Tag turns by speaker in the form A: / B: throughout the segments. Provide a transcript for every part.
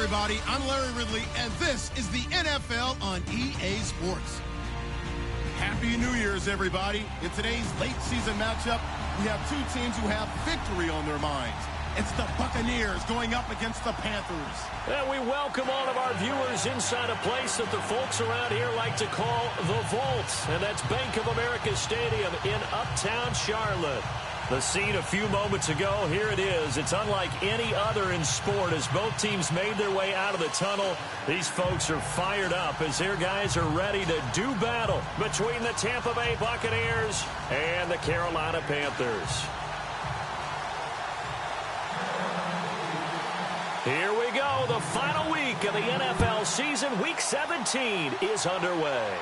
A: everybody. I'm Larry Ridley, and this is the NFL on EA Sports. Happy New Year's, everybody. In today's late-season matchup, we have two teams who have victory on their minds. It's the Buccaneers going up against the Panthers.
B: And we welcome all of our viewers inside a place that the folks around here like to call the Vault. And that's Bank of America Stadium in Uptown Charlotte. The scene a few moments ago, here it is. It's unlike any other in sport as both teams made their way out of the tunnel. These folks are fired up as their guys are ready to do battle between the Tampa Bay Buccaneers and the Carolina Panthers. Here we go. The final week of the NFL season. Week 17 is underway.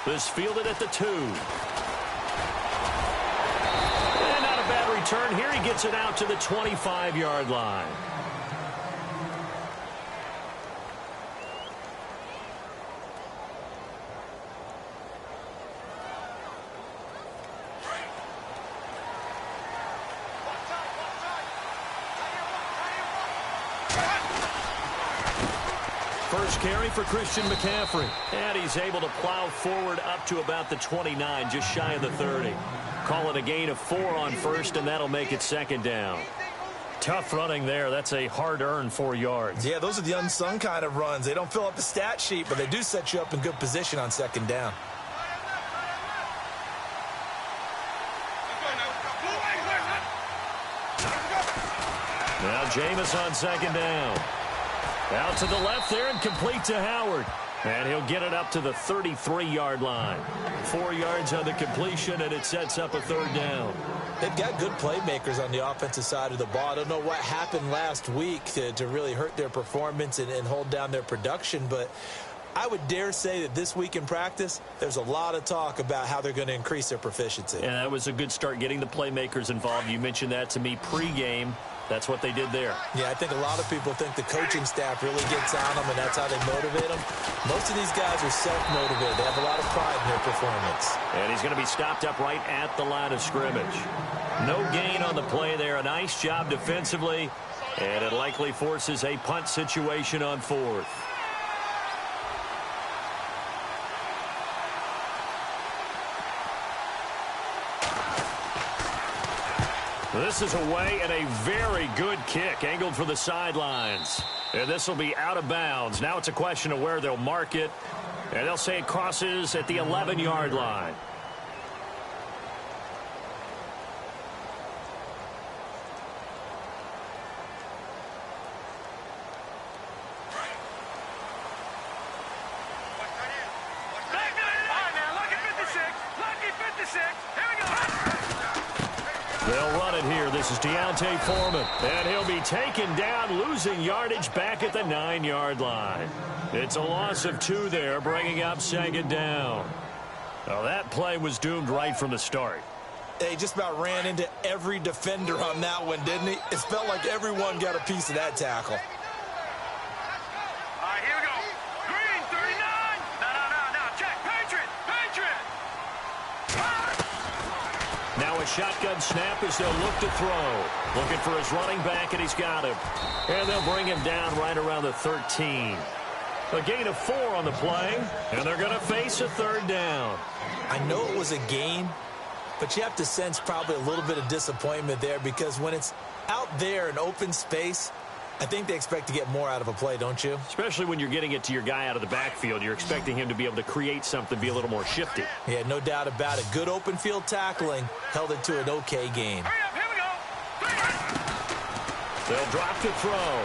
B: This fielded at the 2. Return here, he gets it out to the 25-yard line. First carry for Christian McCaffrey, and he's able to plow forward up to about the 29, just shy of the 30. Call it a gain of 4 on first, and that'll make it second down. Tough running there. That's a hard-earned 4 yards.
C: Yeah, those are the unsung kind of runs. They don't fill up the stat sheet, but they do set you up in good position on second down.
B: Now Jameis on second down. Out to the left there and complete to Howard. And he'll get it up to the 33-yard line. 4 yards on the completion, and it sets up a third down.
C: They've got good playmakers on the offensive side of the ball. I don't know what happened last week to really hurt their performance and hold down their production, but I would dare say that this week in practice, there's a lot of talk about how they're going to increase their proficiency.
B: And that was a good start getting the playmakers involved. You mentioned that to me pregame. That's what they did there.
C: Yeah, I think a lot of people think the coaching staff really gets on them, and that's how they motivate them. Most of these guys are self-motivated. They have a lot of pride in their performance.
B: And he's going to be stopped up right at the line of scrimmage. No gain on the play there. A nice job defensively, and it likely forces a punt situation on 4th. This is away and a very good kick angled for the sidelines. And this will be out of bounds. Now it's a question of where they'll mark it. And they'll say it crosses at the 11-yard line. They'll run it here. This is Deontay Foreman. And he'll be taken down, losing yardage back at the 9-yard line. It's a loss of 2 there, bringing up second down. Well, that play was doomed right from the start.
C: He just about ran into every defender on that one, didn't he? It felt like everyone got a piece of that tackle.
D: Here we go. Green, 39. No. Check. Patriot.
B: Now a shotgun snap as they'll look to throw. Looking for his running back, and he's got him. And they'll bring him down right around the 13. A gain of 4 on the play, and they're going to face a third down.
C: I know it was a gain, but you have to sense probably a little bit of disappointment there because when it's out there in open space, I think they expect to get more out of a play, don't you?
B: Especially when you're getting it to your guy out of the backfield. You're expecting him to be able to create something, be a little more shifty.
C: Yeah, no doubt about it. Good open field tackling held it to an okay gain.
D: Hurry up, here we go.
B: They'll drop to throw.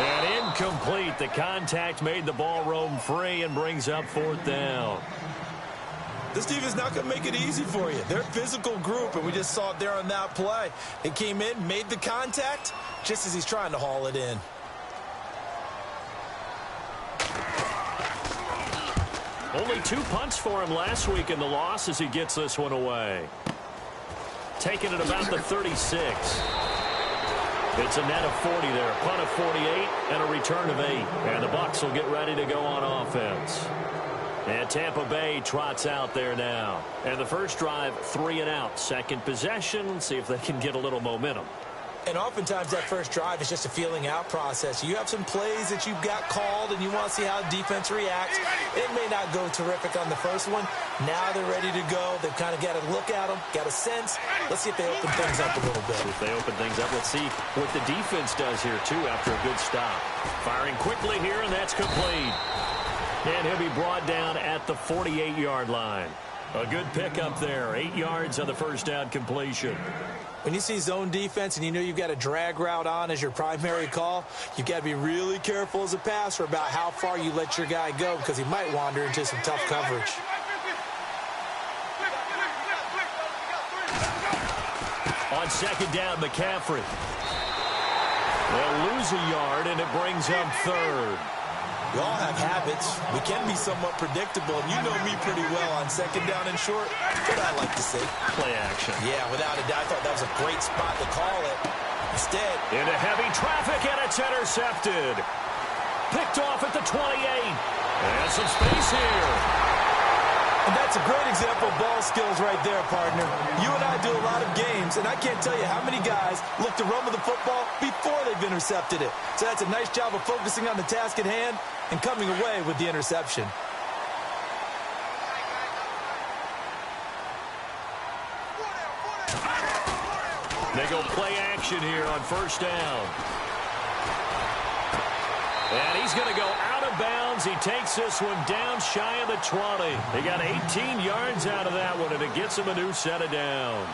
B: And incomplete. The contact made the ball roam free and brings up 4th down.
C: This team is not going to make it easy for you. They're a physical group, and we just saw it there on that play. It came in, made the contact, just as he's trying to haul it in.
B: Only 2 punts for him last week in the loss as he gets this one away. Taking it about the 36. It's a net of 40 there. A punt of 48 and a return of 8. And the Bucs will get ready to go on offense. And Tampa Bay trots out there now. And the first drive, 3 and out. Second possession, see if they can get a little momentum.
C: And oftentimes that first drive is just a feeling out process. You have some plays that you've got called and you want to see how defense reacts. It may not go terrific on the first one. Now they're ready to go. They've kind of got to look at them, got a sense. Let's see if they open things up a little bit.
B: If they open things up, let's see what the defense does here, too, after a good stop. Firing quickly here, and that's complete. And he'll be brought down at the 48-yard line. A good pickup there. 8 yards on the first down completion.
C: When you see zone defense and you know you've got a drag route on as your primary call, you've got to be really careful as a passer about how far you let your guy go because he might wander into some tough coverage.
B: On second down, McCaffrey. They'll lose a yard, and it brings up third.
C: We all have habits. We can be somewhat predictable, and you know me pretty well on second down and short. What I like to see.
B: Play action.
C: Yeah, without a doubt. I thought that was a great spot to call it. Instead.
B: Into heavy traffic, and it's intercepted. Picked off at the 28. And some space here.
C: And that's a great example of ball skills right there, partner. You and I do a lot of games, and I can't tell you how many guys look to run with the football before they've intercepted it. So that's a nice job of focusing on the task at hand and coming away with the interception.
B: They go play action here on first down. And he's going to go out of bounds. He takes this one down shy of the 20. He got 18 yards out of that one, and it gets him a new set of downs.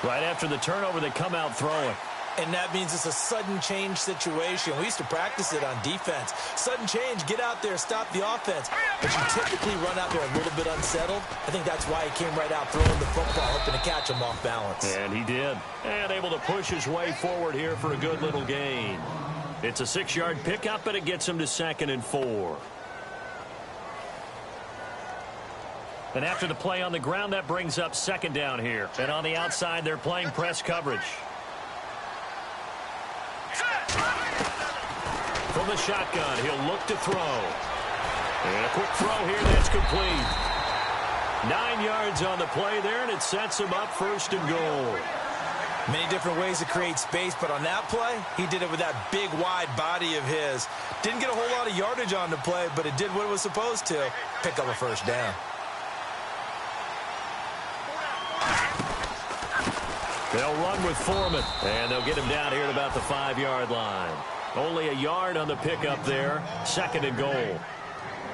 B: Right after the turnover, they come out throwing.
C: And that means it's a sudden change situation. We used to practice it on defense. Sudden change, get out there, stop the offense. But you typically run out there a little bit unsettled. I think that's why he came right out throwing the football, hoping to catch him off balance.
B: And he did. And able to push his way forward here for a good little gain. It's a 6-yard pickup, and it gets him to 2nd and 4. And after the play on the ground, that brings up second down here. And on the outside, they're playing press coverage. From the shotgun, he'll look to throw. And a quick throw here, that's complete. 9 yards on the play there, and it sets him up 1st and goal.
C: Many different ways to create space, but on that play, he did it with that big, wide body of his. Didn't get a whole lot of yardage on the play, but it did what it was supposed to. Pick up a first down.
B: They'll run with Foreman, and they'll get him down here at about the 5-yard line. Only a yard on the pickup there, 2nd and goal.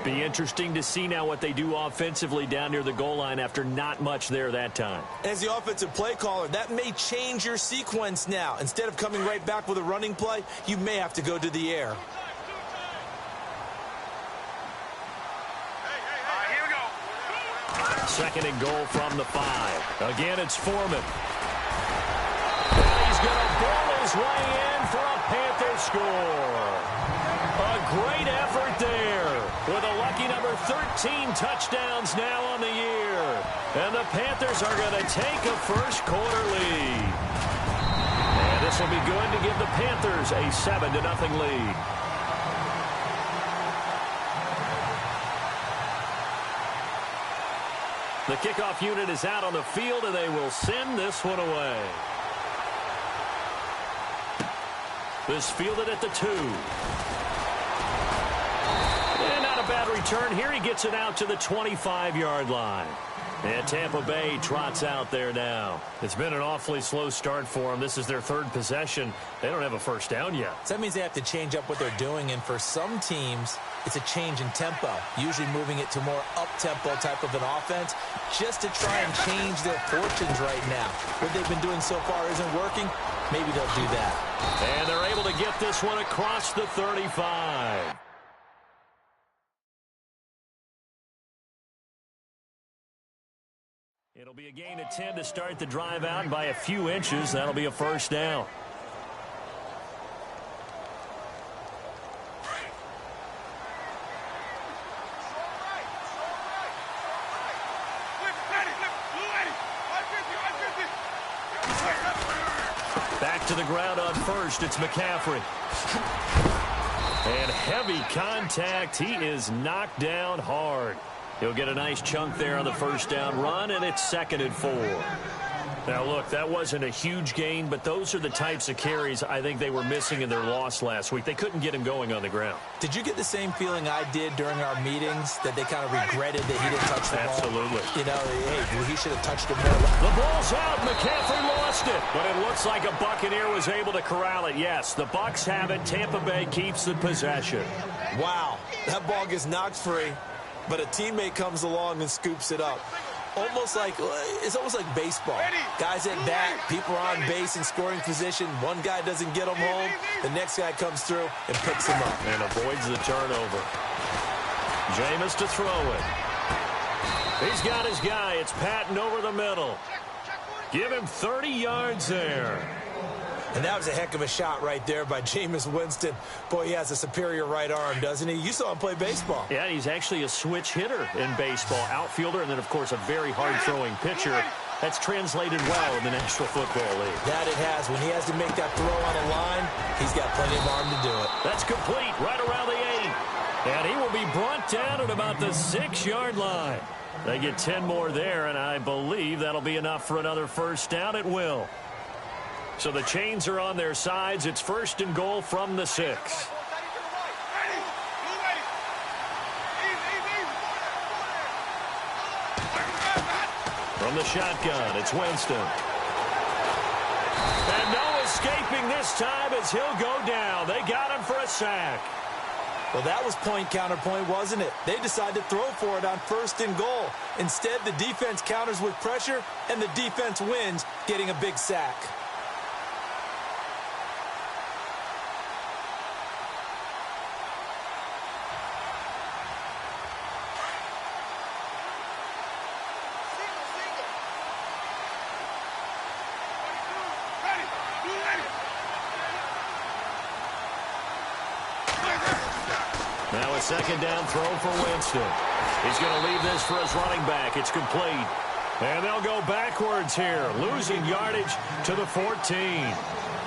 B: Be interesting to see now what they do offensively down near the goal line after not much there that time.
C: As the offensive play caller, that may change your sequence now. Instead of coming right back with a running play, you may have to go to the air.
D: Here we go.
B: 2nd and goal from the 5. Again, it's Foreman. And he's going to ball his way in for a Panther score. A great effort there with a lucky number 13 touchdowns now on the year. And the Panthers are going to take a first-quarter lead. And this will be good to give the Panthers a 7-0 lead. The kickoff unit is out on the field, and they will send this one away. This fielded at the 2. And not a bad return here. He gets it out to the 25-yard line. And Tampa Bay trots out there now. It's been an awfully slow start for them. This is their 3rd possession. They don't have a first down yet.
C: So that means they have to change up what they're doing, and for some teams, it's a change in tempo, usually moving it to more up-tempo type of an offense, just to try and change their fortunes right now. What they've been doing so far isn't working. Maybe they'll do that.
B: And they're able to get this one across the 35. It'll be a gain of 10 to start the drive out by a few inches. That'll be a first down. Back to the ground on first. It's McCaffrey. And heavy contact. He is knocked down hard. He'll get a nice chunk there on the first down run, and it's 2nd and 4. Now, look, that wasn't a huge gain, but those are the types of carries I think they were missing in their loss last week. They couldn't get him going on the ground.
C: Did you get the same feeling I did during our meetings, that they kind of regretted that he didn't touch the ball?
B: Absolutely.
C: You know, hey, he should have touched it more.
B: The ball's out. McCaffrey lost it. But it looks like a Buccaneer was able to corral it. Yes, the Bucs have it. Tampa Bay keeps the possession.
C: Wow, that ball gets knocked free, but a teammate comes along and scoops it up. It's almost like baseball. Guys at bat, people are on base in scoring position. One guy doesn't get him home. The next guy comes through and picks him up.
B: And avoids the turnover. Jameis to throw it. He's got his guy. It's Patton over the middle. Give him 30 yards there.
C: And that was a heck of a shot right there by Jameis Winston. Boy, he has a superior right arm, doesn't he? You saw him play baseball.
B: Yeah, he's actually a switch hitter in baseball. Outfielder, and then, of course, a very hard-throwing pitcher. That's translated well in the National Football League.
C: That it has. When he has to make that throw on a line, he's got plenty of arm to do it.
B: That's complete right around the 8. And he will be brought down at about the 6-yard line. They get 10 more there, and I believe that'll be enough for another first down. It will. So the chains are on their sides. It's 1st and goal from the 6. From the shotgun, it's Winston. And no escaping this time as he'll go down. They got him for a sack.
C: Well, that was point counterpoint, wasn't it? They decided to throw for it on 1st and goal. Instead, the defense counters with pressure, and the defense wins, getting a big sack.
B: Now a 2nd down throw for Winston. He's going to leave this for his running back. It's complete. And they'll go backwards here, losing yardage to the 14.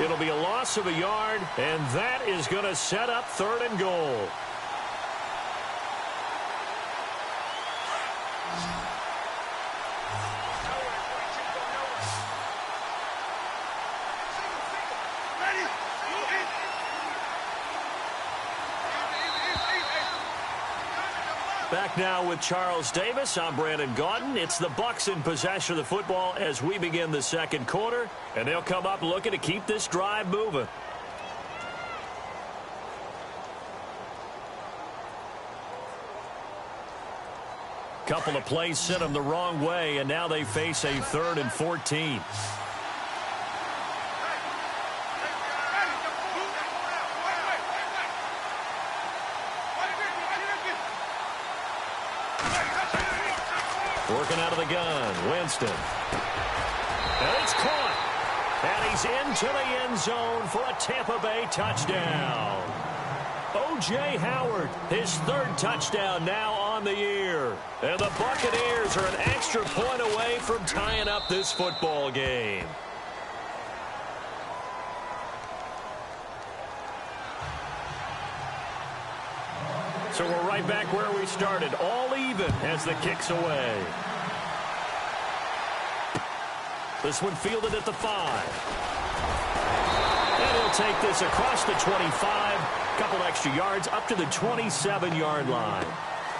B: It'll be a loss of a yard, and that is going to set up 3rd and goal. Back now with Charles Davis. I'm Brandon Gaudin. It's the Bucs in possession of the football as we begin the 2nd quarter. And they'll come up looking to keep this drive moving. Couple of plays sent them the wrong way, and now they face a 3rd and 14. Working out of the gun, Winston. And it's caught. And he's into the end zone for a Tampa Bay touchdown. O.J. Howard, his 3rd touchdown now on the year. And the Buccaneers are an extra point away from tying up this football game. So we're right back where we started, all even as the kick's away. This one fielded at the 5. And he'll take this across the 25, couple extra yards up to the 27-yard line.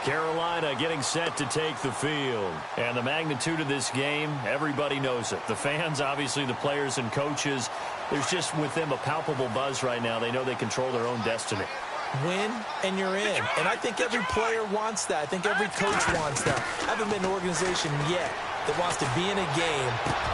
B: Carolina getting set to take the field. And the magnitude of this game, everybody knows it. The fans, obviously the players and coaches, there's just with them a palpable buzz right now. They know they control their own destiny.
C: Win, and you're in. And I think every player wants that. I think every coach wants that. I haven't been an organization yet that wants to be in a game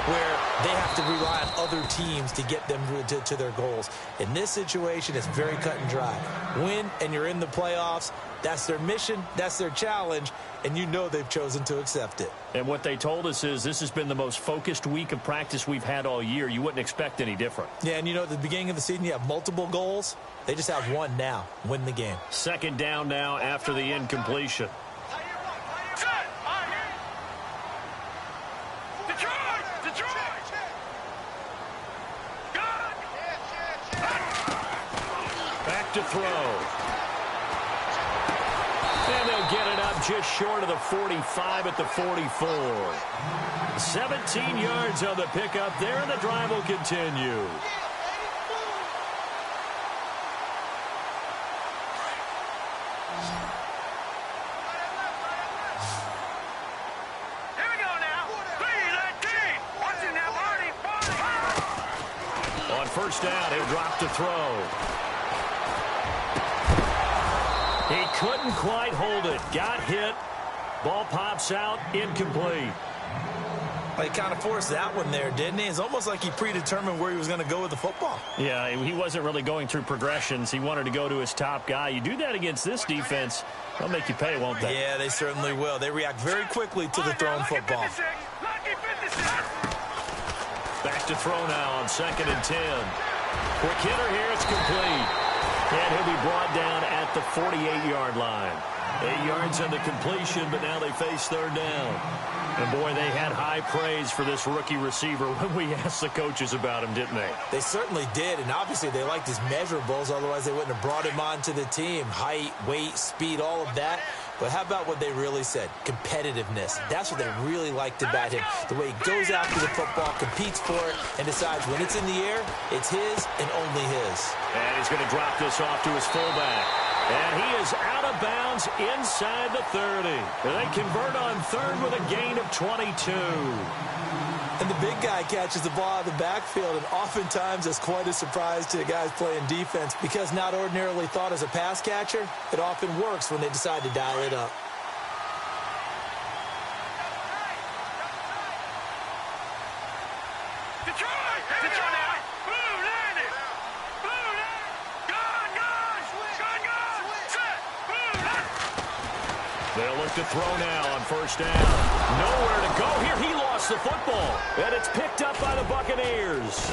C: where they have to rely on other teams to get them to their goals. In this situation, it's very cut and dry. Win, and you're in the playoffs. That's their mission. That's their challenge. And you know they've chosen to accept it.
B: And what they told us is this has been the most focused week of practice we've had all year. You wouldn't expect any different.
C: Yeah, and you know, at the beginning of the season, you have multiple goals. They just have one now. Win the game.
B: 2nd down now after the incompletion. Back to throw. And they'll get it up just short of the 45 at the 44. 17 yards on the pickup there, and the drive will continue. First down, he'll drop to throw. He couldn't quite hold it. Got hit. Ball pops out, incomplete.
C: He kind of forced that one there, didn't he? It's almost like he predetermined where he was going to go with the football.
B: Yeah, he wasn't really going through progressions. He wanted to go to his top guy. You do that against this defense, they'll make you pay, won't they?
C: Yeah, they certainly will. They react very quickly to the thrown football.
B: Back to throw now on 2nd and 10. Quick hitter here, it's complete. And he'll be brought down at the 48-yard line. 8 yards on the completion, but now they face 3rd down. And, boy, they had high praise for this rookie receiver when we asked the coaches about him, didn't they?
C: They certainly did, and obviously they liked his measurables, otherwise they wouldn't have brought him onto the team. Height, weight, speed, all of that. But how about what they really said? Competitiveness. That's what they really liked about him. The way he goes after the football, competes for it, and decides when it's in the air, it's his and only his.
B: And he's going to drop this off to his fullback. And he is out of bounds inside the 30. And they convert on 3rd with a gain of 22.
C: And the big guy catches the ball out of the backfield, and oftentimes it's quite a surprise to the guys playing defense because not ordinarily thought as a pass catcher, it often works when they decide to dial it up.
B: They'll look to throw now on 1st down. Nowhere to go here. He lost the football. And it's picked up by the Buccaneers.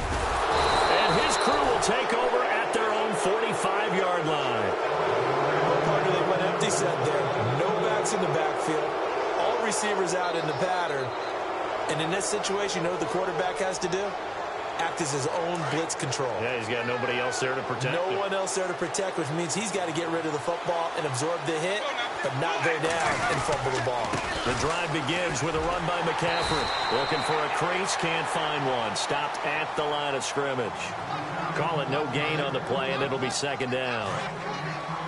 B: And his crew will take over at their own 45-yard line.
C: Partner, they went empty set there. No backs in the backfield. All receivers out in the pattern. And in this situation, you know what the quarterback has to do? Act as his own blitz control.
B: Yeah, he's got nobody else there to protect
C: him. No one else there to protect, which means he's got to get rid of the football and absorb the hit, but not go down and fumble the ball.
B: The drive begins with a run by McCaffrey. Looking for a crease, can't find one. Stopped at the line of scrimmage. Call it no gain on the play, and it'll be 2nd down.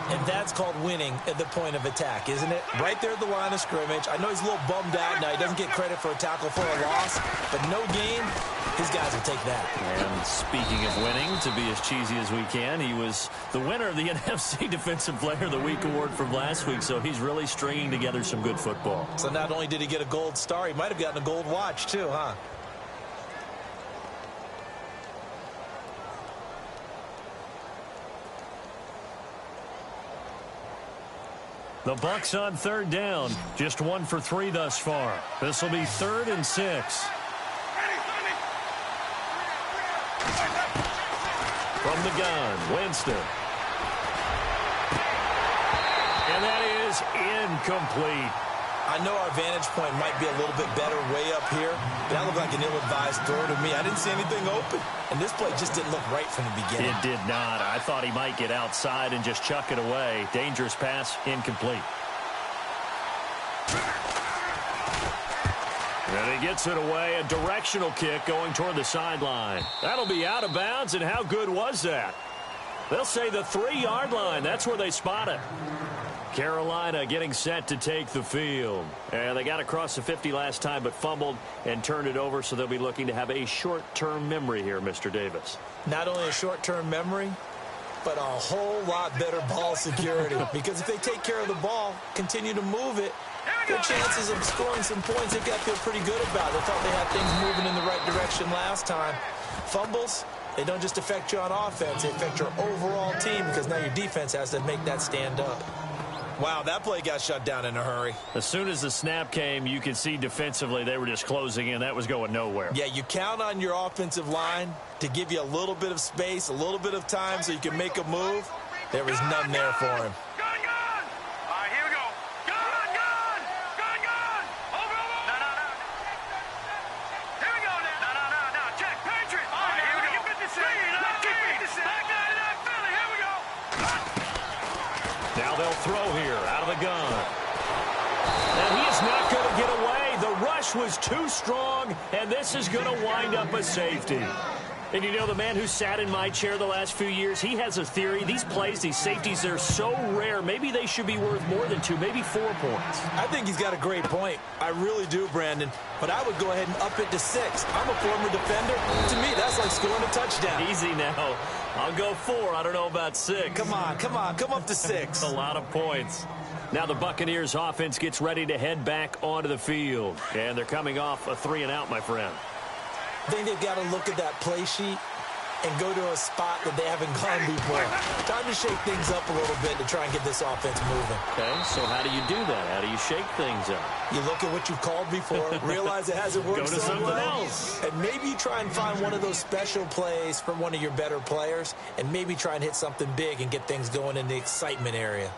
C: And that's called winning at the point of attack, isn't it? Right there at the line of scrimmage. I know he's a little bummed out now. He doesn't get credit for a tackle for a loss, but no gain, his guys will take that.
B: And speaking of winning, to be as cheesy as we can, he was the winner of the NFC Defensive Player of the Week award from last week, so he's really stringing together some good football.
C: So not only did he get a gold star, he might have gotten a gold watch too, huh?
B: The Bucs on 3rd down. Just 1 for 3 thus far. This will be 3rd and 6. From the gun, Winston. And that is incomplete.
C: I know our vantage point might be a little bit better way up here, but that looked like an ill-advised throw to me. I didn't see anything open, and this play just didn't look right from the beginning.
B: It did not. I thought he might get outside and just chuck it away. Dangerous pass, incomplete. And he gets it away, a directional kick going toward the sideline. That'll be out of bounds, and how good was that? They'll say the 3-yard line. That's where they spot it. Carolina getting set to take the field. And they got across the 50 last time but fumbled and turned it over, so they'll be looking to have a short-term memory here, Mr. Davis.
C: Not only a short-term memory, but a whole lot better ball security. Because if they take care of the ball, continue to move it, their chances of scoring some points, they've got to feel pretty good about it. They thought they had things moving in the right direction last time. Fumbles, they don't just affect you on offense, they affect your overall team because now your defense has to make that stand up. Wow, that play got shut down in a hurry.
B: As soon as the snap came, you could see defensively they were just closing in. That was going nowhere.
C: Yeah, you count on your offensive line to give you a little bit of space, a little bit of time so you can make a move. There was none there for him.
B: Now they'll throw here out of the gun. And he is not going to get away. The rush was too strong, and this is going to wind up a safety. And you know, the man who sat in my chair the last few years, he has a theory. These plays, these safeties, they're so rare. Maybe they should be worth more than 2, maybe 4 points.
C: I think he's got a great point. I really do, Brandon. But I would go ahead and up it to 6. I'm a former defender. To me, that's like scoring a touchdown.
B: Easy now. I'll go 4. I don't know about 6.
C: Come on. Come up to 6.
B: A lot of points. Now the Buccaneers offense gets ready to head back onto the field. And they're coming off a 3-and-out, my friend.
C: I think they've got to look at that play sheet and go to a spot that they haven't gone before. Time to shake things up a little bit to try and get this offense moving.
B: Okay, so how do you do that? How do you shake things up?
C: You look at what you've called before, realize it hasn't worked
B: go to
C: so
B: something
C: well,
B: else.
C: and maybe you try and find one of those special plays from one of your better players, and maybe try and hit something big and get things going in the excitement area.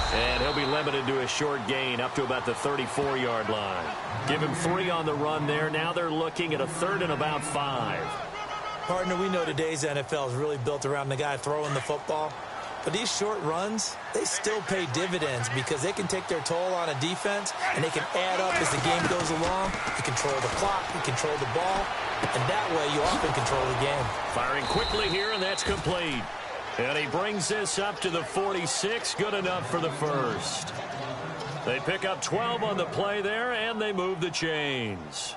B: And he'll be limited to a short gain up to about the 34-yard line. Give him 3 on the run there. Now they're looking at a 3rd and about 5.
C: Partner, we know today's NFL is really built around the guy throwing the football. But these short runs, they still pay dividends because they can take their toll on a defense, and they can add up as the game goes along. You control the clock, you control the ball, and that way you often control the game.
B: Firing quickly here, and that's complete. And he brings this up to the 46. Good enough for the first. They pick up 12 on the play there, and they move the chains.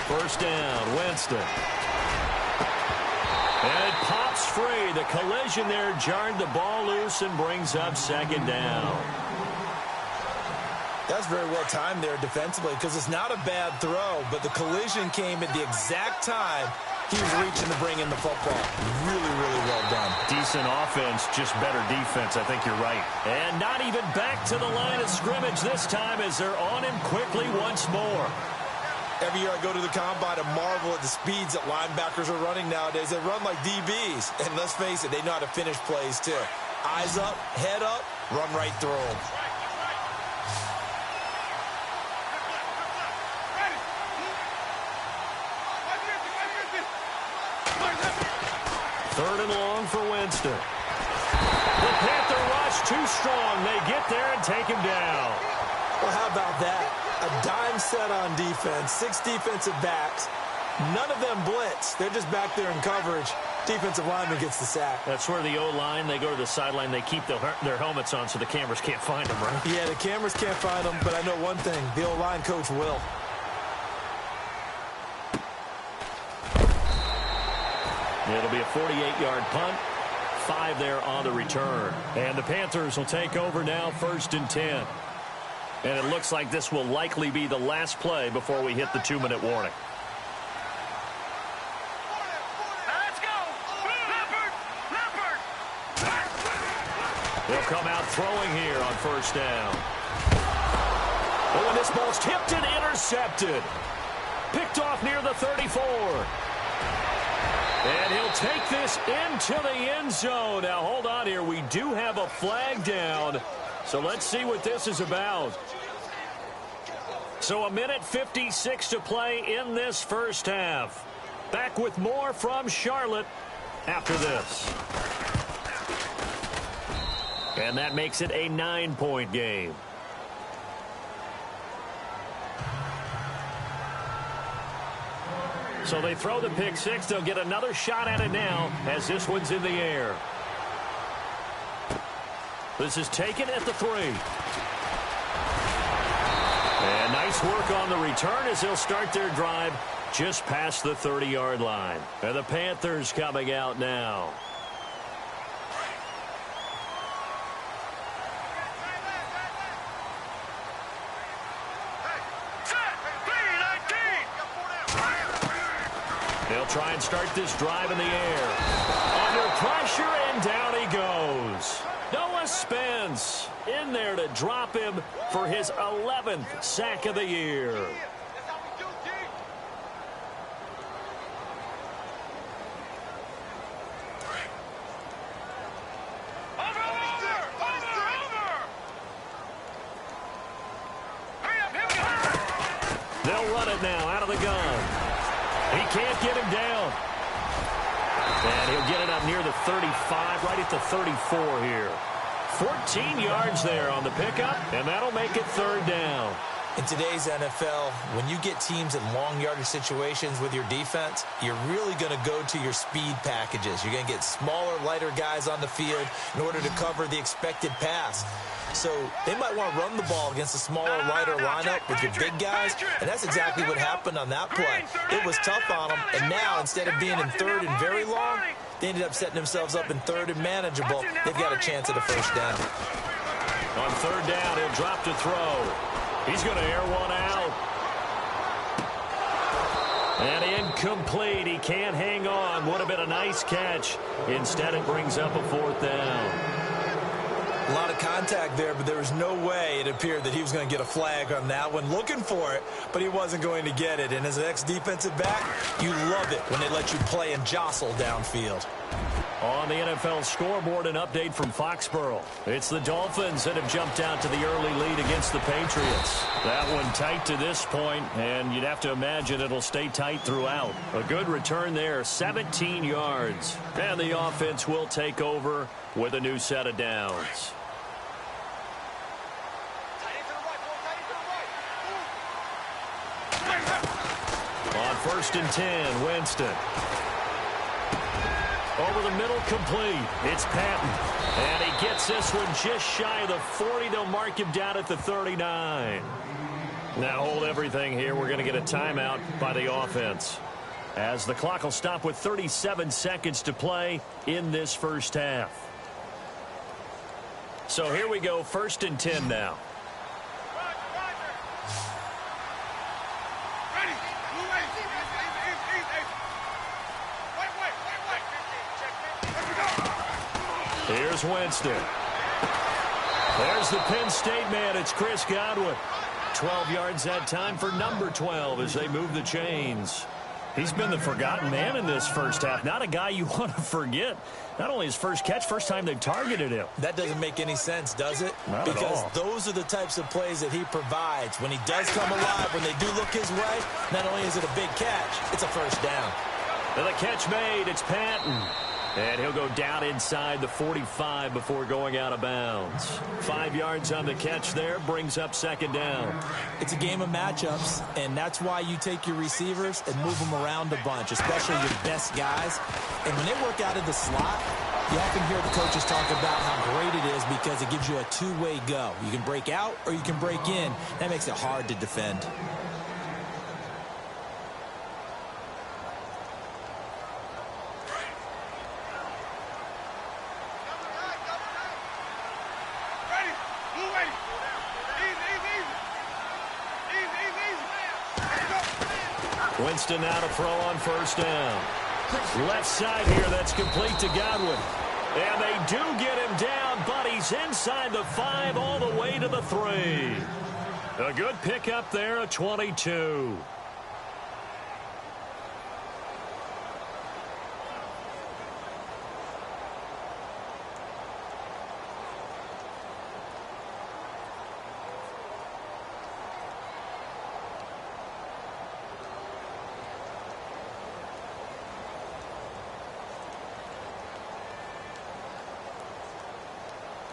B: First down, Winston. And it pops free. The collision there jarred the ball loose and brings up 2nd down.
C: That's very well timed there defensively because it's not a bad throw, but the collision came at the exact time he was reaching to bring in the football. Really, really well done.
B: Decent offense, just better defense. I think you're right. And not even back to the line of scrimmage this time as they're on him quickly once more.
C: Every year I go to the combine and marvel at the speeds that linebackers are running nowadays. They run like DBs. And let's face it, they know how to finish plays too. Eyes up, head up, run right through them.
B: Third and long for Winston. The Panther rush too strong. They get there and take him down.
C: Well, how about that? A dime set on defense, 6 defensive backs. None of them blitz. They're just back there in coverage. Defensive lineman gets the sack.
B: That's where the O-line, they go to the sideline, they keep their helmets on so the cameras can't find them, right?
C: Yeah, the cameras can't find them, but I know one thing. The O-line coach will.
B: It'll be a 48-yard punt. 5 there on the return. And the Panthers will take over now, 1st and 10. And it looks like this will likely be the last play before we hit the 2-minute warning.
D: Let's go! Leopard!
B: They'll come out throwing here on 1st down. Oh, and this ball's tipped and intercepted. Picked off near the 34. And he'll take this into the end zone. Now, hold on here. We do have a flag down. So let's see what this is about. So 1:56 to play in this first half. Back with more from Charlotte after this. And that makes it a 9-point game. So they throw the pick 6. They'll get another shot at it now as this one's in the air. This is taken at the 3. And nice work on the return as they'll start their drive just past the 30-yard line. And the Panthers coming out now. They'll try and start this drive in the air. Under pressure, and down he goes. Noah Spence in there to drop him for his 11th sack of the year. now out of the gun. He can't get him down. And he'll get it up near the 35, right at the 34 here. 14 yards there on the pickup, and that'll make it third down.
C: In today's NFL, when you get teams in long yardage situations with your defense, you're really going to go to your speed packages. You're going to get smaller, lighter guys on the field in order to cover the expected pass. So they might want to run the ball against a smaller, lighter lineup with your big guys, and that's exactly what happened on that play. It was tough on them, and now instead of being in third and very long, they ended up setting themselves up in third and manageable. They've got a chance at a first down.
B: On third down, he'll drop to throw. He's going to air one out. And incomplete. He can't hang on. Would have been a nice catch. Instead, it brings up a fourth down.
C: A lot of contact there, but there was no way it appeared that he was going to get a flag on that one. Looking for it, but he wasn't going to get it. And as an ex-defensive back, you love it when they let you play and jostle downfield.
B: On the NFL scoreboard, an update from Foxborough. It's the Dolphins that have jumped out to the early lead against the Patriots. That one tight to this point, and you'd have to imagine it'll stay tight throughout. A good return there, 17 yards. And the offense will take over with a new set of downs. On 1st and 10, Winston. Over the middle, complete. It's Patton. And he gets this one just shy of the 40. They'll mark him down at the 39. Now hold everything here. We're going to get a timeout by the offense, as the clock will stop with 37 seconds to play in this first half. So here we go, 1st and 10 now. Here's Winston. There's the Penn State man. It's Chris Godwin. 12 yards that time for number 12 as they move the chains. He's been the forgotten man in this first half. Not a guy you want to forget. Not only his first catch, first time they've targeted him.
C: That doesn't make any sense, does it?
B: Not
C: because
B: at all.
C: Those are the types of plays that he provides. When he does come alive, when they do look his way, not only is it a big catch, it's a first down.
B: And the catch made. It's Patton. And he'll go down inside the 45 before going out of bounds. 5 yards on the catch there, brings up second down.
C: It's a game of matchups, and that's why you take your receivers and move them around a bunch, especially your best guys. And when they work out of the slot, you often hear the coaches talk about how great it is because it gives you a two-way go. You can break out or you can break in. That makes it hard to defend.
B: Winston now to throw on first down. Left side here, that's complete to Godwin. And they do get him down, but he's inside the 5 all the way to the 3. A good pickup there, a 22.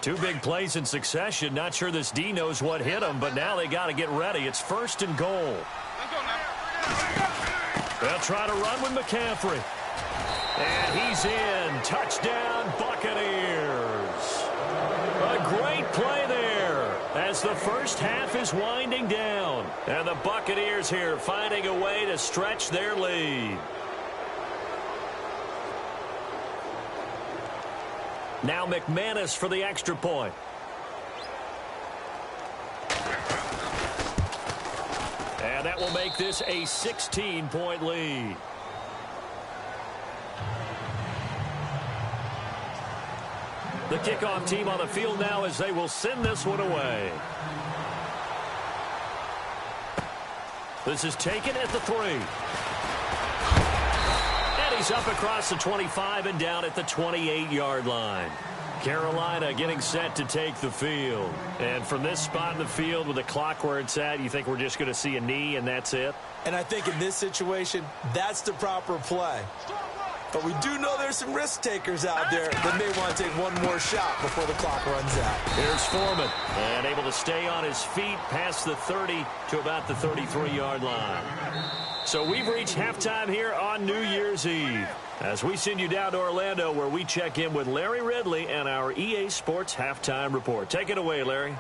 B: Two big plays in succession. Not sure this D knows what hit him, but now they got to get ready. It's 1st and goal. They'll try to run with McCaffrey. And he's in. Touchdown, Buccaneers. A great play there as the first half is winding down. And the Buccaneers here finding a way to stretch their lead. Now McManus for the extra point. And that will make this a 16-point lead. The kickoff team on the field now as they will send this one away. This is taken at the 3. And he's up across the 25 and down at the 28-yard line. Carolina getting set to take the field. And from this spot in the field with the clock where it's at, you think we're just going to see a knee and that's it?
C: And I think in this situation, that's the proper play. But we do know there's some risk takers out there that may want to take one more shot before the clock runs out.
B: Here's Foreman, and able to stay on his feet past the 30 to about the 33-yard line. So we've reached halftime here on New Year's Eve, as we send you down to Orlando, where we check in with Larry Ridley and our EA Sports Halftime Report. Take it away, Larry.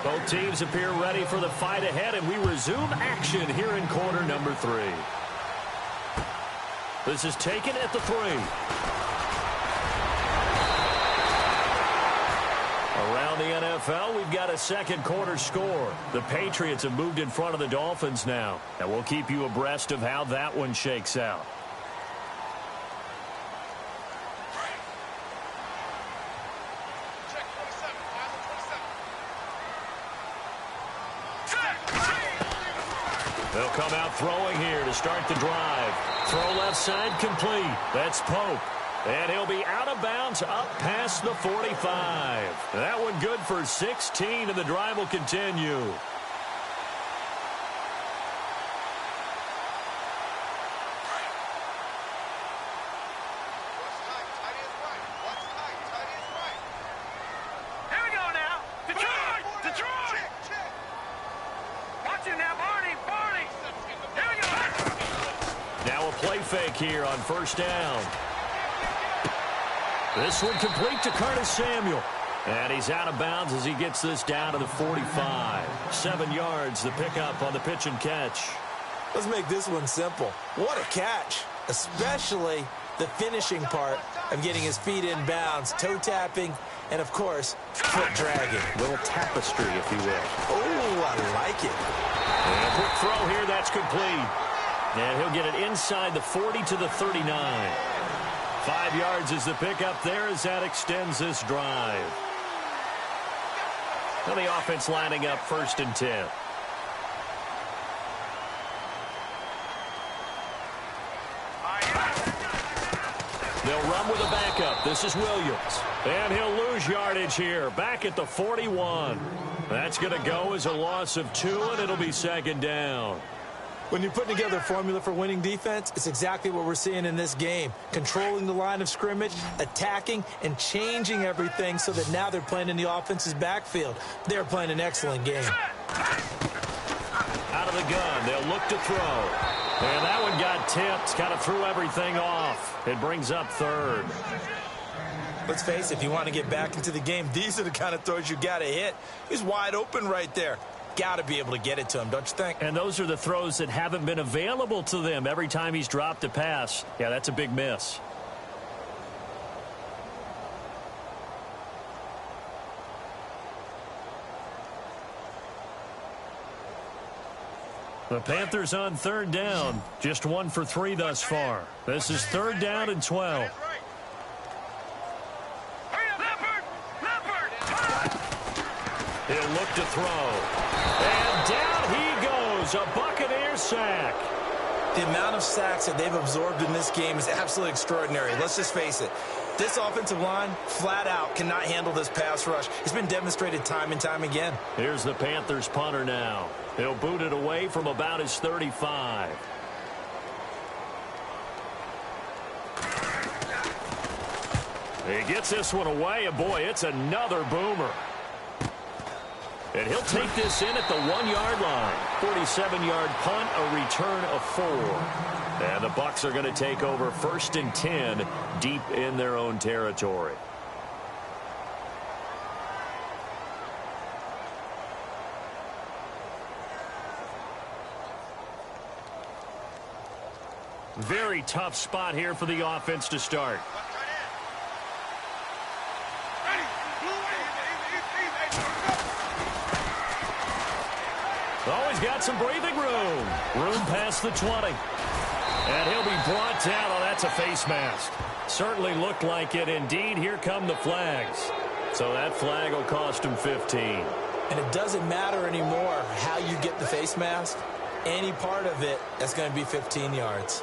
B: Both teams appear ready for the fight ahead, and we resume action here in quarter number 3. This is taken at the 3. Around the NFL, we've got a second quarter score. The Patriots have moved in front of the Dolphins now, and we'll keep you abreast of how that one shakes out. They'll come out throwing here to start the drive. Throw left side complete. That's Pope. And he'll be out of bounds up past the 45. That one good for 16, and the drive will continue. Fake here on first down. This one complete to Curtis Samuel. And he's out of bounds as he gets this down to the 45. 7 yards, the pickup on the pitch and catch.
C: Let's make this one simple. What a catch, especially the finishing part of getting his feet in bounds, toe tapping, and, of course, foot dragging.
B: Little tapestry, if you will.
C: Oh, I like it.
B: And a quick throw here, that's complete. And he'll get it inside the 40 to the 39. 5 yards is the pickup there as that extends this drive. Now the offense lining up 1st and 10. They'll run with a backup. This is Williams. And he'll lose yardage here. Back at the 41. That's going to go as a loss of 2, and it'll be 2nd down.
C: When you're putting together a formula for winning defense, it's exactly what we're seeing in this game. Controlling the line of scrimmage, attacking, and changing everything so that now they're playing in the offense's backfield. They're playing an excellent game.
B: Out of the gun, they'll look to throw. And that one got tipped, kind of threw everything off. It brings up 3rd.
C: Let's face it, if you want to get back into the game, these are the kind of throws you got to hit. He's wide open right there. Got to be able to get it to him, don't you think?
B: And those are the throws that haven't been available to them every time he's dropped a pass. Yeah, that's a big miss. The Panthers on 3rd down. Just 1 for 3 thus far. This is 3rd down and 12. He'll look to throw. And down he goes. A Buccaneer sack.
C: The amount of sacks that they've absorbed in this game is absolutely extraordinary. Let's just face it. This offensive line, flat out, cannot handle this pass rush. It's been demonstrated time and time again.
B: Here's the Panthers punter now. He'll boot it away from about his 35. He gets this one away, and boy, it's another boomer. And he'll take this in at the 1-yard line. 47-yard punt, a return of 4. And the Bucs are going to take over 1st and 10 deep in their own territory. Very tough spot here for the offense to start. Always got some breathing room. Room past the 20. And he'll be brought down. Oh, that's a face mask. Certainly looked like it. Indeed, here come the flags. So that flag will cost him 15.
C: And it doesn't matter anymore how you get the face mask. Any part of it, that's going to be 15 yards.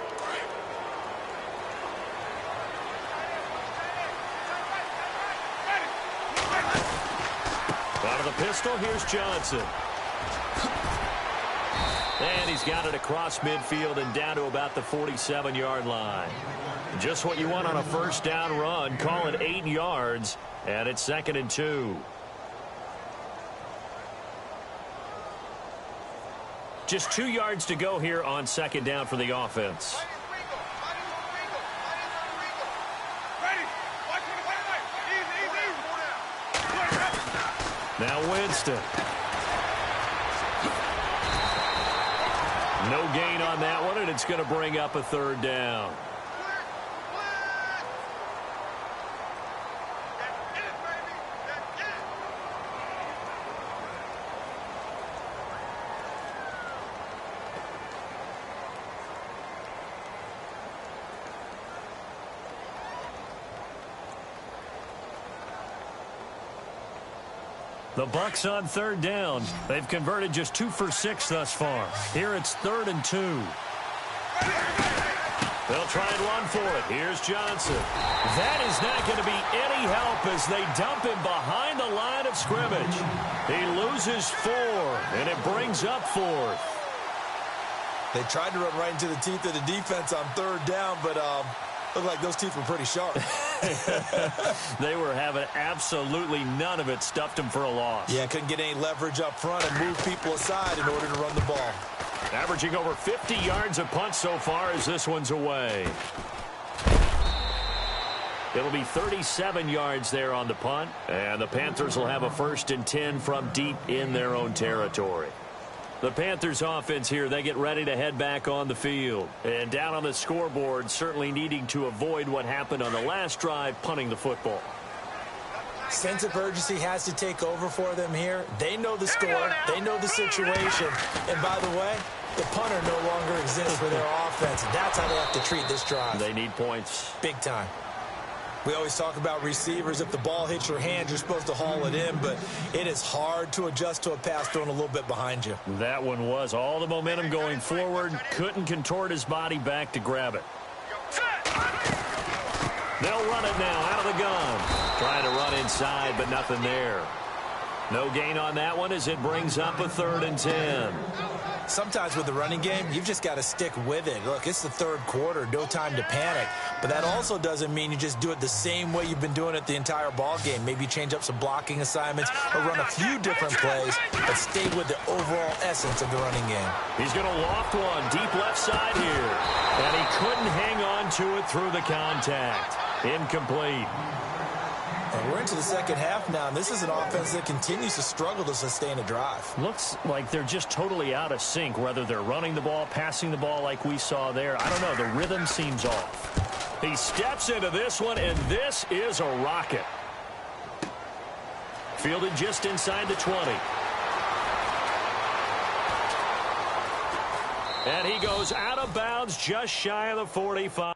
B: Out of the pistol, here's Johnson. And he's got it across midfield and down to about the 47-yard line. Just what you want on a first down run. Call it 8 yards, and it's 2nd and 2. Just 2 yards to go here on 2nd down for the offense. Now Winston. No gain on that one, and it's going to bring up a 3rd down. The Bucs on 3rd down. They've converted just 2 for 6 thus far. Here it's 3rd and 2. They'll try and run for it. Here's Johnson. That is not going to be any help as they dump him behind the line of scrimmage. He loses 4, and it brings up 4th.
C: They tried to run right into the teeth of the defense on 3rd down, but looked like those teeth were pretty sharp.
B: They were having absolutely none of it. Stuffed him for a loss.
C: Yeah, couldn't get any leverage up front and move people aside in order to run the ball.
B: Averaging over 50 yards a punt so far as this one's away. It'll be 37 yards there on the punt, and the Panthers will have a 1st and 10 from deep in their own territory. The Panthers offense here, they get ready to head back on the field. And down on the scoreboard, certainly needing to avoid what happened on the last drive, punting the football.
C: Sense of urgency has to take over for them here. They know the score. They know the situation. And by the way, the punter no longer exists for their offense. That's how they have to treat this drive.
B: They need points.
C: Big time. We always talk about receivers. If the ball hits your hand, you're supposed to haul it in, but it is hard to adjust to a pass thrown a little bit behind you.
B: That one was all the momentum going forward. Couldn't contort his body back to grab it. They'll run it now out of the gun. Trying to run inside, but nothing there. No gain on that one as it brings up a 3rd and 10.
C: Sometimes with the running game, you've just got to stick with it. Look, it's the 3rd quarter, no time to panic. But that also doesn't mean you just do it the same way you've been doing it the entire ball game. Maybe change up some blocking assignments or run a few different plays, but stay with the overall essence of the running game.
B: He's going to loft one deep left side here. And he couldn't hang on to it through the contact. Incomplete.
C: And we're into the 2nd half now, and this is an offense that continues to struggle to sustain a drive.
B: Looks like they're just totally out of sync, whether they're running the ball, passing the ball like we saw there. I don't know. The rhythm seems off. He steps into this one, and this is a rocket. Fielded just inside the 20. And he goes out of bounds just shy of the 45.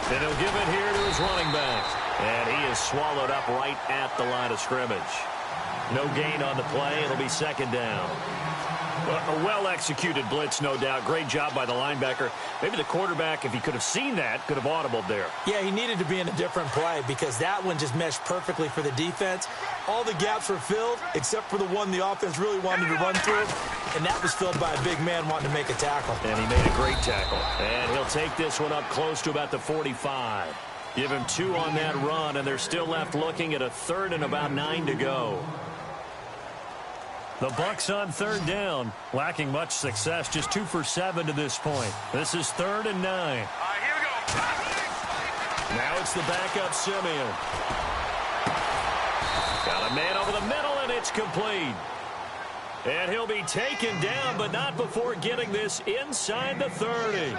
B: And he'll give it here to his running back. And he is swallowed up right at the line of scrimmage. No gain on the play. It'll be 2nd down. A well-executed blitz, no doubt. Great job by the linebacker. Maybe the quarterback, if he could have seen that, could have audibled there.
C: Yeah, he needed to be in a different play because that one just meshed perfectly for the defense. All the gaps were filled except for the one the offense really wanted to run through, and that was filled by a big man wanting to make a tackle.
B: And he made a great tackle. And he'll take this one up close to about the 45. Give him 2 on that run, and they're still left looking at a 3rd and about 9 to go. The Bucs on third down, lacking much success, just 2 for 7 to this point. This is 3rd and 9.
D: All right, here we go.
B: Now it's the backup Simeon. Got a man over the middle, and it's complete. And he'll be taken down, but not before getting this inside the 30.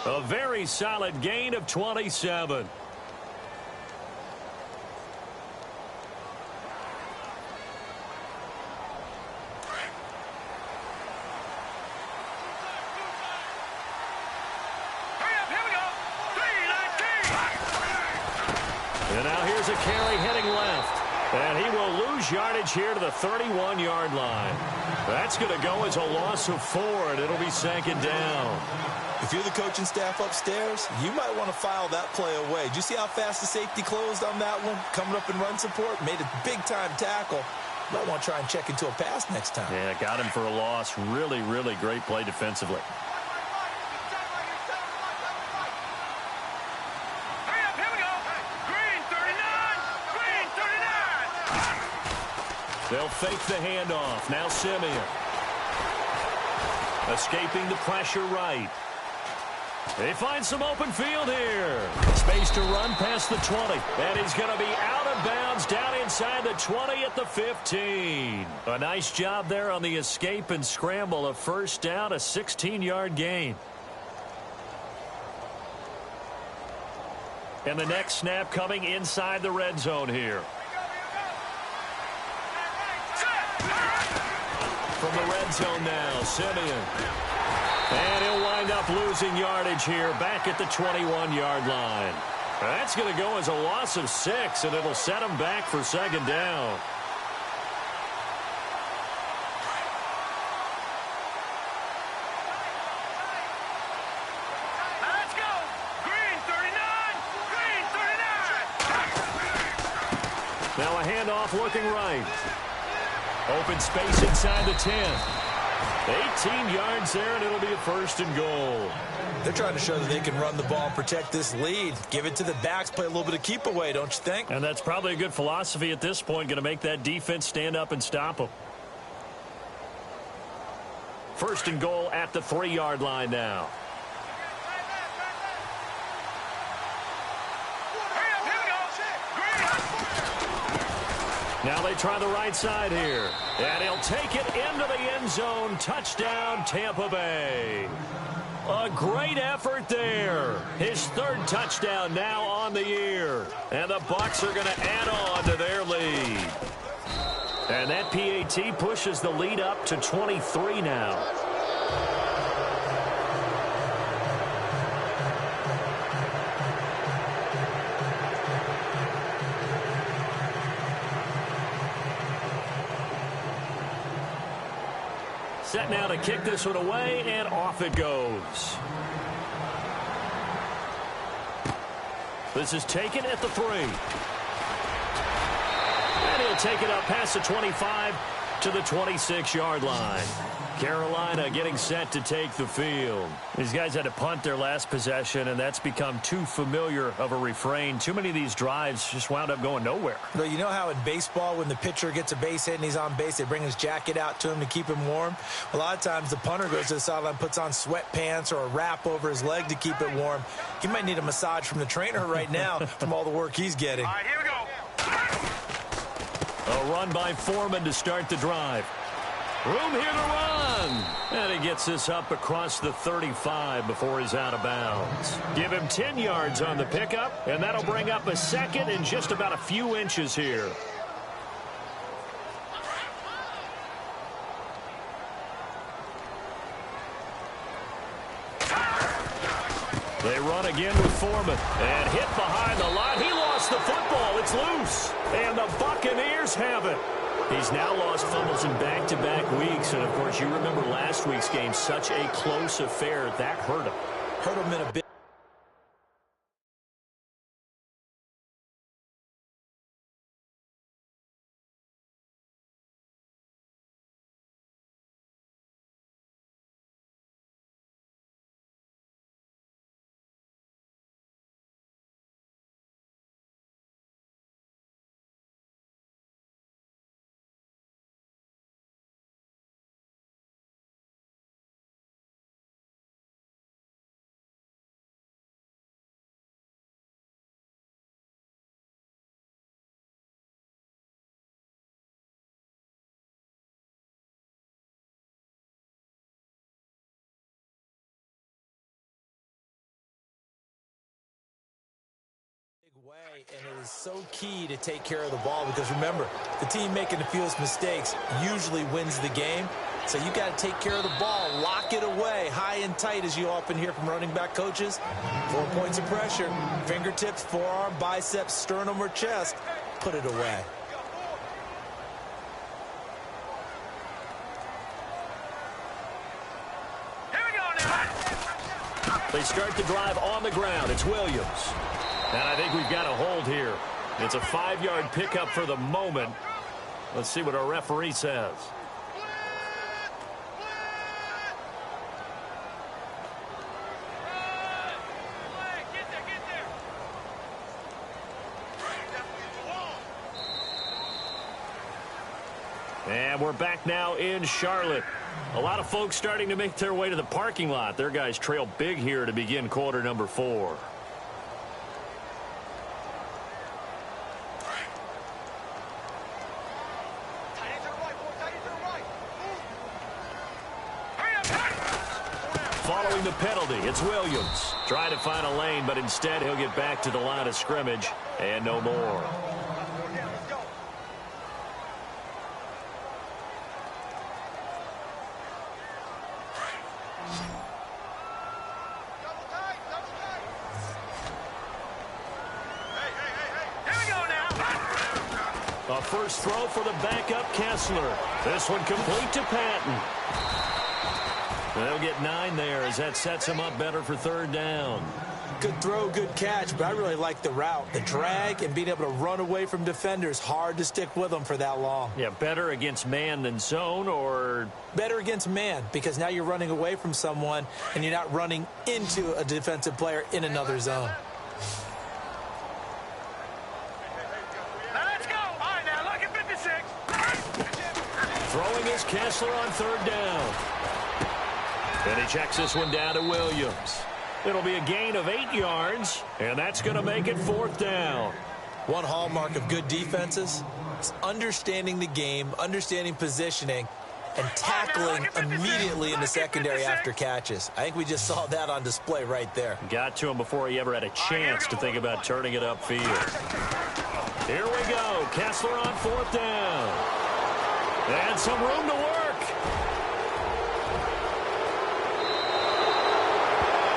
B: A very solid gain of 27. And now here's a carry heading left. And he will lose yardage here to the 31-yard line. That's going to go as a loss of 4, and it'll be 2nd down.
C: If you're the coaching staff upstairs, you might want to file that play away. Did you see how fast the safety closed on that one? Coming up in run support, made a big-time tackle. Might want to try and check into a pass next time.
B: Yeah, got him for a loss. Really, really great play defensively. They'll fake the handoff. Now Simeon. Escaping the pressure right. They find some open field here. Space to run past the 20. And he's going to be out of bounds down inside the 20 at the 15. A nice job there on the escape and scramble. A first down, a 16-yard gain. And the next snap coming inside the red zone here. From the red zone now, Simeon. And he'll wind up losing yardage here back at the 21-yard line. That's going to go as a loss of 6, and it'll set him back for 2nd down.
D: Let's go. Green 39. Green 39.
B: Now a handoff looking right. Open space inside the 10. 18 yards there, and it'll be a 1st and goal.
C: They're trying to show that they can run the ball and protect this lead. Give it to the backs, play a little bit of keep away, don't you think?
B: And that's probably a good philosophy at this point, going to make that defense stand up and stop them. 1st and goal at the 3-yard line now. Now they try the right side here. And he'll take it into the end zone. Touchdown, Tampa Bay. A great effort there. His 3rd touchdown now on the year. And the Bucs are going to add on to their lead. And that PAT pushes the lead up to 23 now. Set now to kick this one away, and off it goes. This is taken at the 3. And he'll take it up past the 25 to the 26-yard line. Carolina getting set to take the field. These guys had to punt their last possession, and that's become too familiar of a refrain. Too many of these drives just wound up going nowhere.
C: But you know how in baseball, when the pitcher gets a base hit and he's on base, they bring his jacket out to him to keep him warm? A lot of times the punter goes to the sideline, puts on sweatpants or a wrap over his leg to keep it warm. He might need a massage from the trainer right now from all the work he's getting.
D: All right, here we go.
B: A run by Foreman to start the drive. Room here to run. And he gets this up across the 35 before he's out of bounds. Give him 10 yards on the pickup, and that'll bring up a 2nd and just about a few inches here. They run again with Foreman. And hit behind the line. He lost the football. It's loose. And the Buccaneers have it. He's now lost fumbles in back-to-back weeks. And, of course, you remember last week's game, such a close affair. That hurt him.
C: Hurt him in a bit. away, and it is so key to take care of the ball because, remember, the team making the fewest mistakes usually wins the game. So you got to take care of the ball, lock it away, high and tight, as you often hear from running back coaches. 4 points of pressure, fingertips, forearm, biceps, sternum, or chest. Put it away.
B: They start the drive on the ground. It's Williams. And I think we've got a hold here. It's a 5-yard pickup for the moment. Let's see what our referee says. And we're back now in Charlotte. A lot of folks starting to make their way to the parking lot. Their guys trail big here to begin quarter number 4. Following the penalty, it's Williams. Trying to find a lane, but instead he'll get back to the line of scrimmage and no more. A first throw for the backup Kessler. This one complete to Patton. They'll get 9 there as that sets him up better for third down.
C: Good throw, good catch, but I really like the route. The drag and being able to run away from defenders. Hard to stick with them for that long.
B: Yeah, better against man than zone, or?
C: Better against man, because now you're running away from someone and you're not running into a defensive player in another zone.
B: Throwing is Kessler on third down. And he checks this one down to Williams. It'll be a gain of 8 yards, and that's going to make it fourth down.
C: One hallmark of good defenses is understanding the game, understanding positioning, and tackling immediately in the secondary after catches. I think we just saw that on display right there.
B: Got to him before he ever had a chance to think about turning it upfield. Here we go. Kessler on fourth down. And some room to work.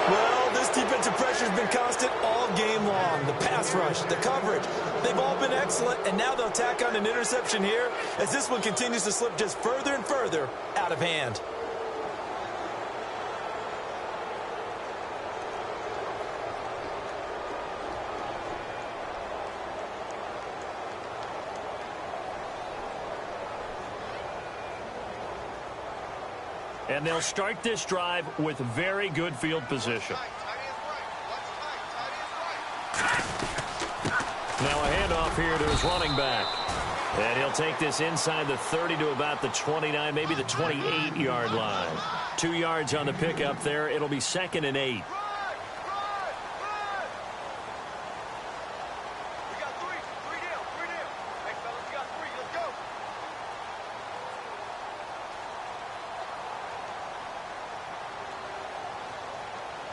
C: Well, this defensive pressure has been constant all game long. The pass rush, the coverage, they've all been excellent, and now they'll tack on an interception here as this one continues to slip just further and further out of hand.
B: And they'll start this drive with very good field position. Now a handoff here to his running back. And he'll take this inside the 30 to about the 29, maybe the 28-yard line. 2 yards on the pickup there. It'll be 2nd and 8.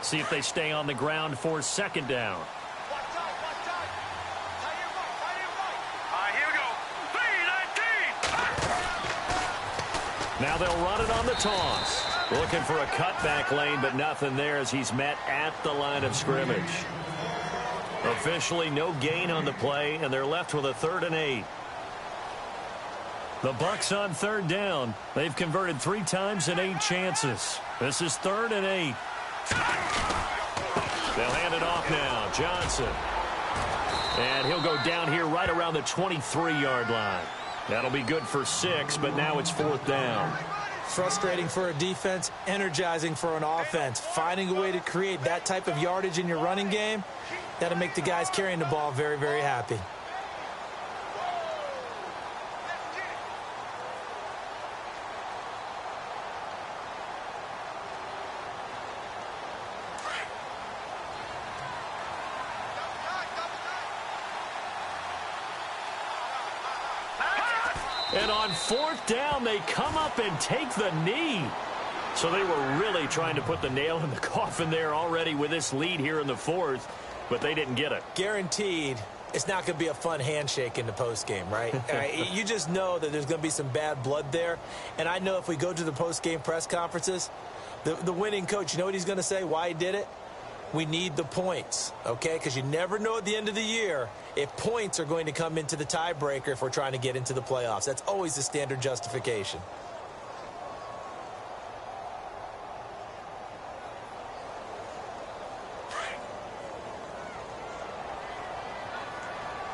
B: See if they stay on the ground for second down.
D: Here we go. 3-19.
B: Now they'll run it on the toss. Looking for a cutback lane, but nothing there as he's met at the line of scrimmage. Officially no gain on the play, and they're left with a 3rd and 8. The Bucs on third down. They've converted 3 times in 8 chances. This is 3rd and 8. They'll hand it off now. Johnson. And he'll go down here right around the 23-yard line. That'll be good for 6, but now it's 4th down.
C: Frustrating for a defense, energizing for an offense. Finding a way to create that type of yardage in your running game, that'll make the guys carrying the ball very, very happy.
B: And on 4th down, they come up and take the knee. So they were really trying to put the nail in the coffin there already with this lead here in the 4th. but they didn't get it.
C: Guaranteed it's not going to be a fun handshake in the postgame, right? You just know that there's going to be some bad blood there. And I know if we go to the postgame press conferences, the winning coach, you know what he's going to say, why he did it? We need the points, okay? Because you never know at the end of the year if points are going to come into the tiebreaker if we're trying to get into the playoffs. That's always the standard justification.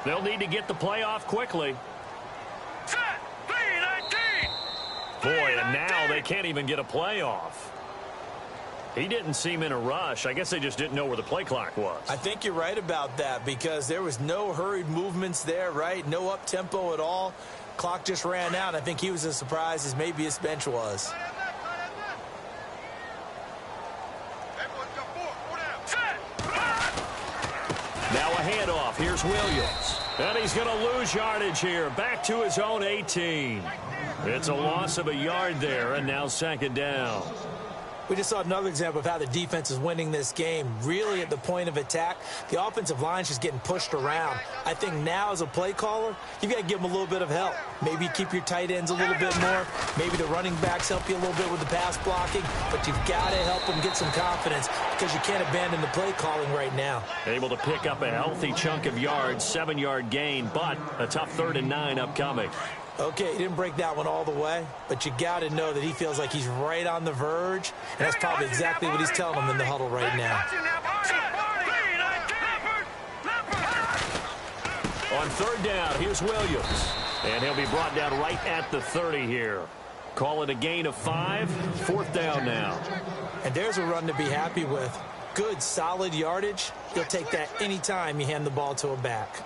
B: They'll need to get the play off quickly.
D: Set. 3-19.
B: Boy, and now they can't even get a play off. He didn't seem in a rush. I guess they just didn't know where the play clock was.
C: I think you're right about that because there was no hurried movements there, right? No up-tempo at all. Clock just ran out. I think he was as surprised as maybe his bench was.
B: Now a handoff. Here's Williams. And he's going to lose yardage here. Back to his own 18. It's a loss of a yard there, and now second down.
C: We just saw another example of how the defense is winning this game. Really at the point of attack, the offensive line is just getting pushed around. I think now as a play caller, you've got to give them a little bit of help. Maybe keep your tight ends a little bit more. Maybe the running backs help you a little bit with the pass blocking. But you've got to help them get some confidence because you can't abandon the play calling right now.
B: Able to pick up a healthy chunk of yards, 7-yard gain, but a tough 3rd and 9 upcoming.
C: Okay, he didn't break that one all the way, but you got to know that he feels like he's right on the verge, and that's probably exactly what he's telling them in the huddle right now.
B: On 3rd down, here's Williams, and he'll be brought down right at the 30 here. Call it a gain of 5, 4th down now.
C: And there's a run to be happy with. Good, solid yardage. He'll take that anytime you hand the ball to a back.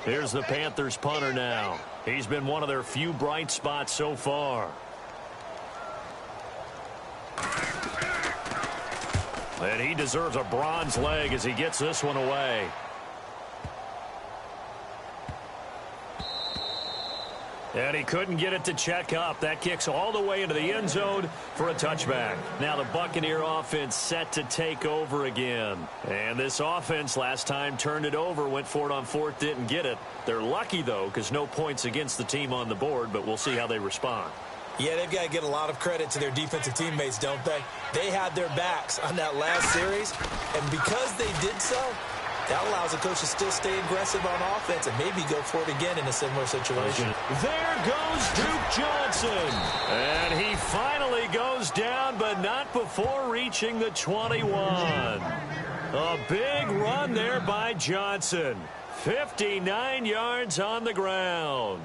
B: Here's the Panthers punter now. He's been one of their few bright spots so far. And he deserves a bronze leg as he gets this one away. And he couldn't get it to check up. That kicks all the way into the end zone for a touchback. Now the Buccaneer offense set to take over again. And this offense last time turned it over, went for it on 4th, didn't get it. They're lucky, though, because no points against the team on the board, but we'll see how they respond.
C: Yeah, they've got to get a lot of credit to their defensive teammates, don't they? They had their backs on that last series, and because they did so, that allows the coach to still stay aggressive on offense and maybe go for it again in a similar situation.
B: There goes Duke Johnson. And he finally goes down, but not before reaching the 21. A big run there by Johnson. 59 yards on the ground.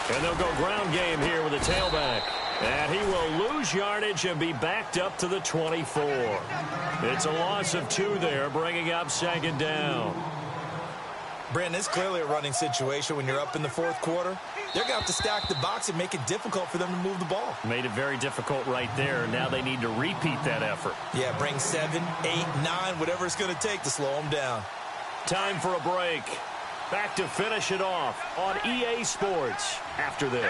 B: And they'll go ground game here with a tailback. And he will lose yardage and be backed up to the 24. It's a loss of 2 there, bringing up second down.
C: Brandon, it's clearly a running situation when you're up in the 4th quarter. They're going to have to stack the box and make it difficult for them to move the ball.
B: Made it very difficult right there. Now they need to repeat that effort.
C: Yeah, bring 7, 8, 9, whatever it's going to take to slow them down.
B: Time for a break. Back to finish it off on EA Sports after this.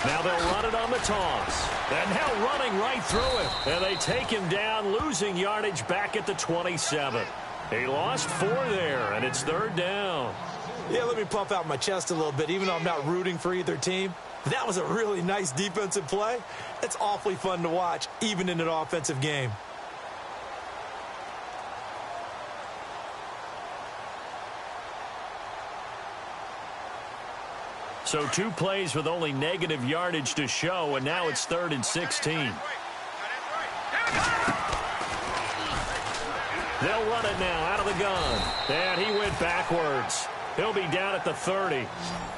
B: Now they'll run it on the toss. And now running right through it. And they take him down, losing yardage back at the 27. He lost 4 there, and it's 3rd down.
C: Yeah, let me puff out my chest a little bit, even though I'm not rooting for either team. That was a really nice defensive play. It's awfully fun to watch, even in an offensive game.
B: So 2 plays with only negative yardage to show, and now it's 3rd and 16. They'll run it now out of the gun. And he went backwards. He'll be down at the 30.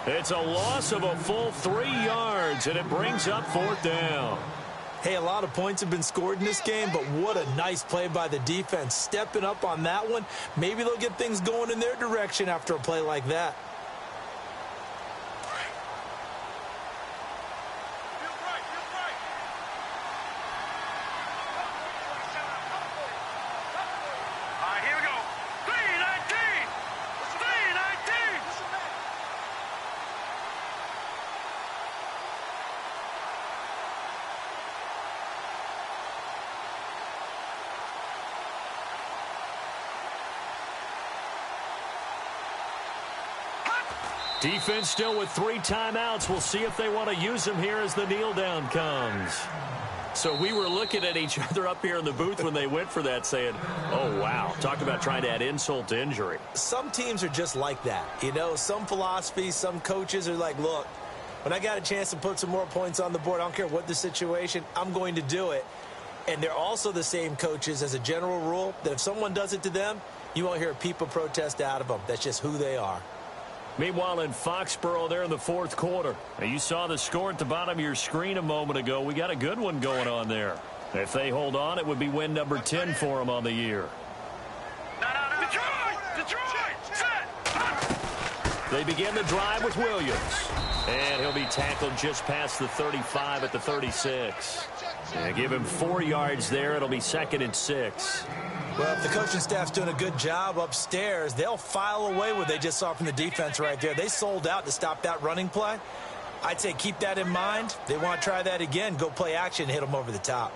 B: It's a loss of a full 3 yards, and it brings up 4th down.
C: Hey, a lot of points have been scored in this game, but what a nice play by the defense. Stepping up on that one. Maybe they'll get things going in their direction after a play like that.
B: Defense still with 3 timeouts. We'll see if they want to use them here as the kneel down comes. So we were looking at each other up here in the booth when they went for that saying, oh, wow. Talk about trying to add insult to injury.
C: Some teams are just like that. You know, some philosophies, some coaches are like, look, when I got a chance to put some more points on the board, I don't care what the situation, I'm going to do it. And they're also the same coaches as a general rule that if someone does it to them, you won't hear people protest out of them. That's just who they are.
B: Meanwhile, in Foxborough there in the 4th quarter, now you saw the score at the bottom of your screen a moment ago. We got a good one going on there. If they hold on, it would be win number 10 for them on the year.
D: Detroit, set.
B: They begin the drive with Williams. And he'll be tackled just past the 35 at the 36. And give him 4 yards there. It'll be 2nd and 6.
C: Well, if the coaching staff's doing a good job upstairs, they'll file away what they just saw from the defense right there. They sold out to stop that running play. I'd say keep that in mind. They want to try that again. Go play action and hit them over the top.